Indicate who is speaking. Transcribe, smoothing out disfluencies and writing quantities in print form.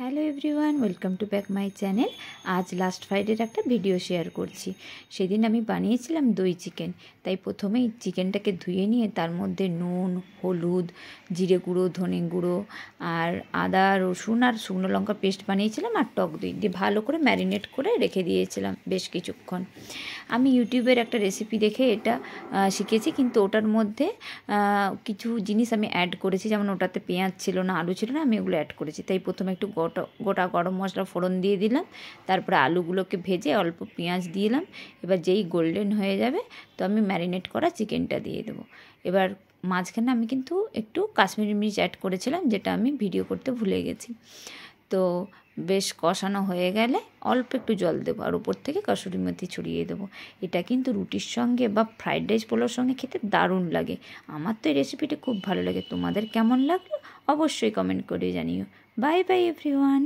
Speaker 1: Hello everyone, welcome to back my channel. আজ last ফ্রাইডের একটা video share করছি। সেদিন আমি বানিয়েছিলাম দই চিকেন। তাই প্রথমেই চিকেনটাকে ধুয়ে নিয়ে তার মধ্যে নুন, হলুদ, জিরে গুঁড়ো, ধনে গুঁড়ো আর আদা, রসুন আর শুকনো লঙ্কা পেস্ট বানিয়েছিলাম আর টক দই দিয়ে ভালো করে ম্যারিনেট করে রেখে দিয়েছিলাম বেশ কিছুক্ষণ। আমি ইউটিউবের একটা রেসিপি দেখে এটা শিখেছি, কিন্তু ওটার মধ্যে কিছু জিনিস আমি অ্যাড করেছি, যেমন ওটাতে পেঁয়াজ ছিল না, আলু ছিল না, আমি ওগুলো অ্যাড করেছি। তাই প্রথমে একটু গোটা গরম মশলা ফোড়ন দিয়ে দিলাম, তারপরে আলুগুলোকে ভেজে অল্প পেঁয়াজ দিলাম। এবার যেই গোল্ডেন হয়ে যাবে তো আমি ম্যারিনেট করা চিকেনটা দিয়ে দেবো। এবার মাঝখানে আমি কিন্তু একটু কাশ্মীরি মির্চ অ্যাড করেছিলাম, যেটা আমি ভিডিও করতে ভুলে গেছি। তো বেশ কষানো হয়ে গেলে অল্প একটু জল দেবো আর উপর থেকে কসুরি মেথি ছড়িয়ে দেবো। এটা কিন্তু রুটির সঙ্গে বা ফ্রাইড রাইস পোলাওর সঙ্গে খেতে দারুণ লাগে। আমার তো এই রেসিপিটা খুব ভালো লাগে। তোমাদের কেমন লাগলো অবশ্যই কমেন্ট করে জানিও। Bye bye everyone.